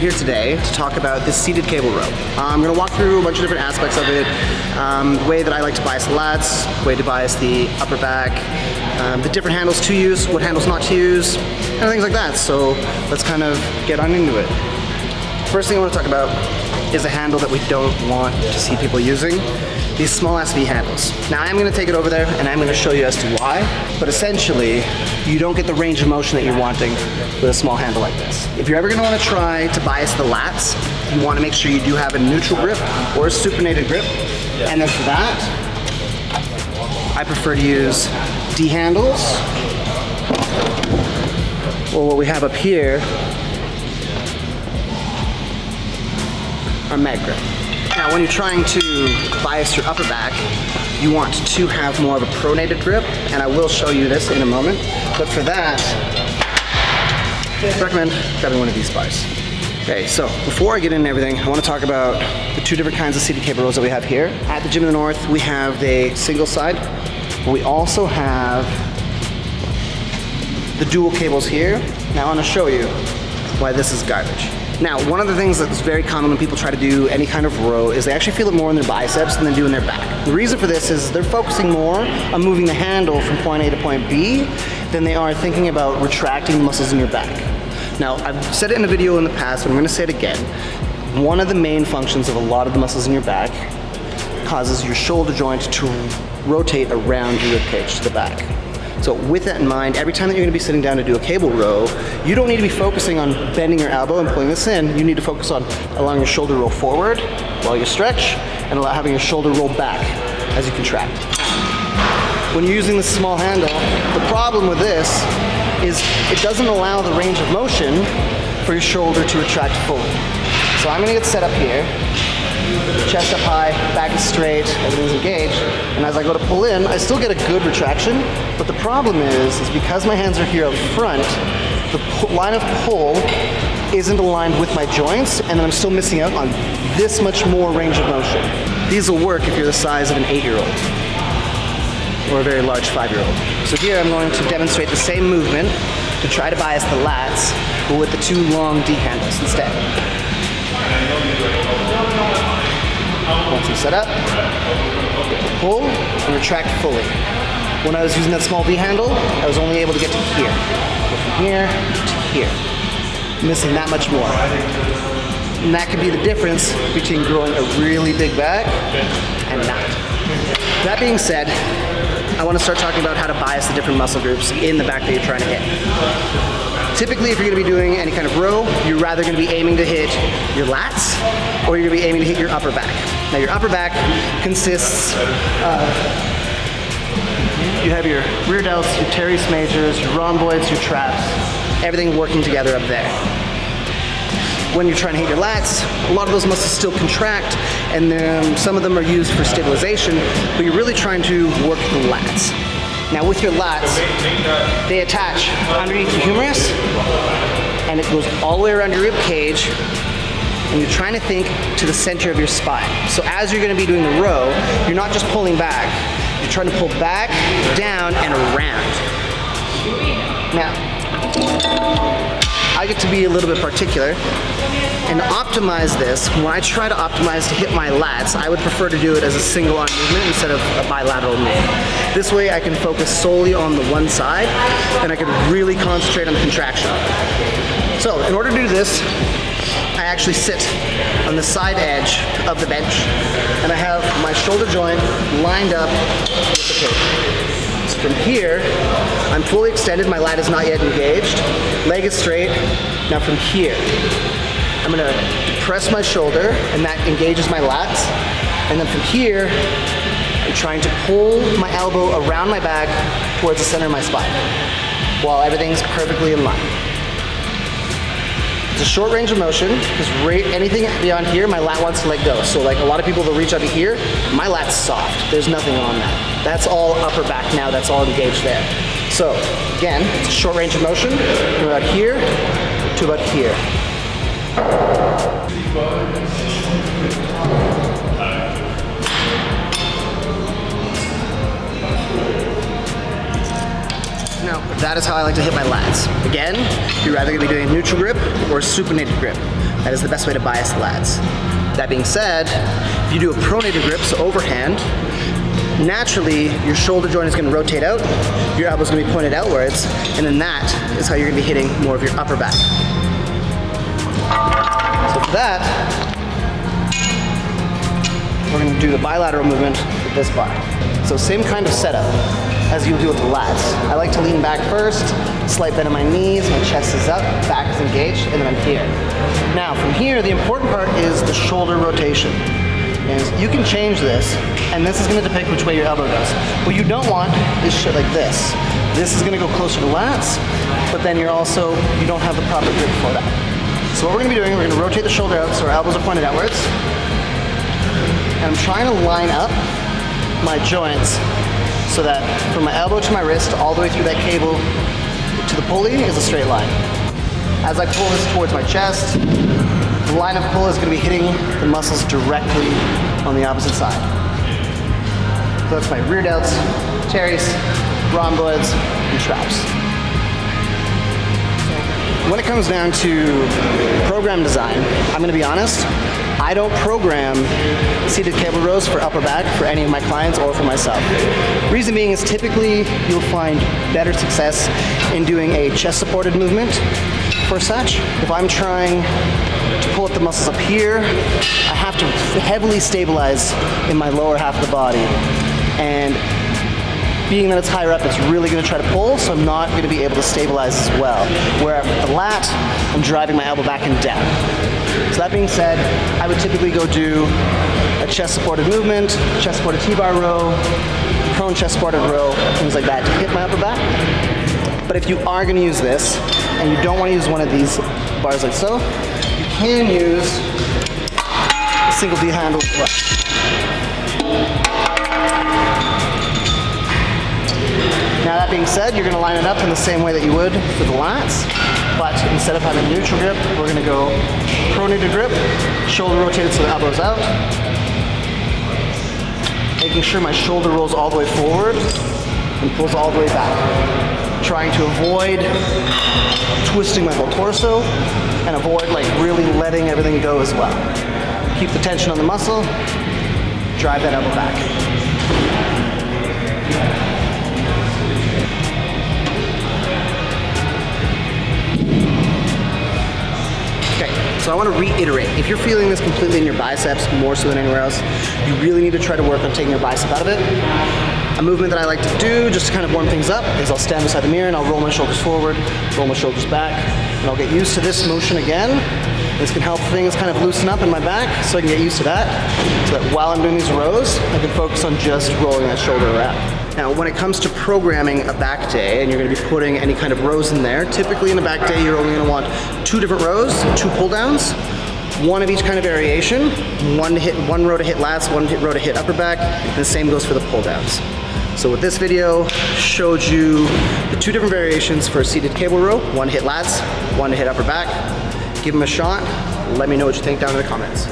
here today to talk about this seated cable row. I'm going to walk through a bunch of different aspects of it, the way that I like to bias the lats, the way to bias the upper back, the different handles to use, what handles not to use, and things like that. So let's kind of get on into it. First thing I want to talk about is a handle that we don't want to see people using. These small SV handles. Now I'm going to take it over there and I'm going to show you as to why, but essentially you don't get the range of motion that you're wanting with a small handle like this. If you're ever going to want to try to bias the lats, you want to make sure you do have a neutral grip or a supinated grip, and then for that I prefer to use D handles, or what we have up here are mag grip. Now when you're trying to bias your upper back, you want to have more of a pronated grip, and I will show you this in a moment. But for that, I recommend grabbing one of these bars. Okay, so before I get into everything, I want to talk about the two different kinds of seated cable rows that we have here. At the Gym in the North, we have the single side, but we also have the dual cables here. Now I want to show you why this is garbage. Now, one of the things that's very common when people try to do any kind of row is they actually feel it more in their biceps than they do in their back. The reason for this is they're focusing more on moving the handle from point A to point B than they are thinking about retracting the muscles in your back. Now, I've said it in a video in the past, but I'm going to say it again. One of the main functions of a lot of the muscles in your back causes your shoulder joint to rotate around your rib cage to the back. So with that in mind, every time that you're going to be sitting down to do a cable row, you don't need to be focusing on bending your elbow and pulling this in. You need to focus on allowing your shoulder roll forward while you stretch, and having your shoulder roll back as you contract. When you're using this small handle, the problem with this is it doesn't allow the range of motion for your shoulder to retract fully. So I'm going to get set up here. Chest up high, back is straight, everything's engaged, and as I go to pull in, I still get a good retraction, but the problem is because my hands are here up front, the line of pull isn't aligned with my joints, and then I'm still missing out on this much more range of motion. These will work if you're the size of an 8-year-old or a very large 5-year-old. So here I'm going to demonstrate the same movement to try to bias the lats, but with the two long D handles instead. Once I'm set up, pull and retract fully. When I was using that small V handle, I was only able to get to here. Go from here to here. Missing that much more. And that could be the difference between growing a really big back and not. That being said, I want to start talking about how to bias the different muscle groups in the back that you're trying to hit. Typically, if you're going to be doing any kind of row, you're rather going to be aiming to hit your lats, or you're going to be aiming to hit your upper back. Now your upper back consists of, you have your rear delts, your teres majors, your rhomboids, your traps, everything working together up there. When you're trying to hit your lats, a lot of those muscles still contract, and then some of them are used for stabilization, but you're really trying to work the lats. Now with your lats, they attach underneath your humerus, and it goes all the way around your rib cage, and you're trying to think to the center of your spine. So as you're going to be doing the row, you're not just pulling back, you're trying to pull back, down, and around. Now, I get to be a little bit particular and optimize this. When I try to optimize to hit my lats, I would prefer to do it as a single arm movement instead of a bilateral movement. This way I can focus solely on the one side, and I can really concentrate on the contraction. So in order to do this, I actually sit on the side edge of the bench, and I have my shoulder joint lined up with the table. So from here, I'm fully extended, my lat is not yet engaged, leg is straight. Now from here, I'm going to depress my shoulder, and that engages my lats, and then from here, I'm trying to pull my elbow around my back towards the center of my spine, while everything's perfectly in line. It's a short range of motion, because anything beyond here, my lat wants to let go. So like a lot of people, they'll reach out to here, my lat's soft. There's nothing on that. That's all upper back now, that's all engaged there. So again, it's a short range of motion from about here to about here. Now, that is how I like to hit my lats. Again, you're either going to be doing a neutral grip or a supinated grip. That is the best way to bias the lats. That being said, if you do a pronated grip, so overhand, naturally your shoulder joint is going to rotate out, your elbow is going to be pointed outwards, and then that is how you're going to be hitting more of your upper back. So for that, we're going to do the bilateral movement with this bar. So same kind of setup as you would do with the lats. I like to lean back first, slight bend in my knees, my chest is up, back is engaged, and then I'm here. Now from here, the important part is the shoulder rotation. Is you can change this, and this is going to depict which way your elbow goes. What you don't want is shit like this. This is going to go closer to lats, but then you don't have the proper grip for that. So what we're going to be doing, we're going to rotate the shoulder out so our elbows are pointed outwards. And I'm trying to line up my joints so that from my elbow to my wrist, all the way through that cable to the pulley is a straight line. As I pull this towards my chest, the line of pull is going to be hitting the muscles directly on the opposite side. So that's my rear delts, teres, rhomboids, and traps. When it comes down to program design, I'm going to be honest, I don't program seated cable rows for upper back for any of my clients or for myself. Reason being is typically you'll find better success in doing a chest supported movement for such. If I'm trying to pull up the muscles up here, I have to heavily stabilize in my lower half of the body. And being that it's higher up, it's really going to try to pull, so I'm not going to be able to stabilize as well. Where with the lat, I'm driving my elbow back and down. So that being said, I would typically go do a chest supported movement, chest supported T-bar row, prone chest supported row, things like that to hit my upper back. But if you are going to use this, and you don't want to use one of these bars like so, you can use a single D handle as well. Now that being said, you're going to line it up in the same way that you would for the lats, but instead of having neutral grip, we're going to go pronated grip, shoulder rotated so the elbow's out, making sure my shoulder rolls all the way forward and pulls all the way back, trying to avoid twisting my whole torso and avoid like really letting everything go as well. Keep the tension on the muscle, drive that elbow back. So I want to reiterate, if you're feeling this completely in your biceps more so than anywhere else, you really need to try to work on taking your bicep out of it. A movement that I like to do just to kind of warm things up is I'll stand beside the mirror and I'll roll my shoulders forward, roll my shoulders back, and I'll get used to this motion again. This can help things kind of loosen up in my back so I can get used to that, so that while I'm doing these rows, I can focus on just rolling that shoulder around. Now, when it comes to programming a back day, and you're going to be putting any kind of rows in there, typically in a back day, you're only going to want 2 different rows, 2 pull downs, 1 of each kind of variation, one row to hit lats, 1 row to hit upper back, and the same goes for the pull downs. So with this video, showed you the 2 different variations for a seated cable row, 1 to hit lats, 1 to hit upper back. Give them a shot. Let me know what you think down in the comments.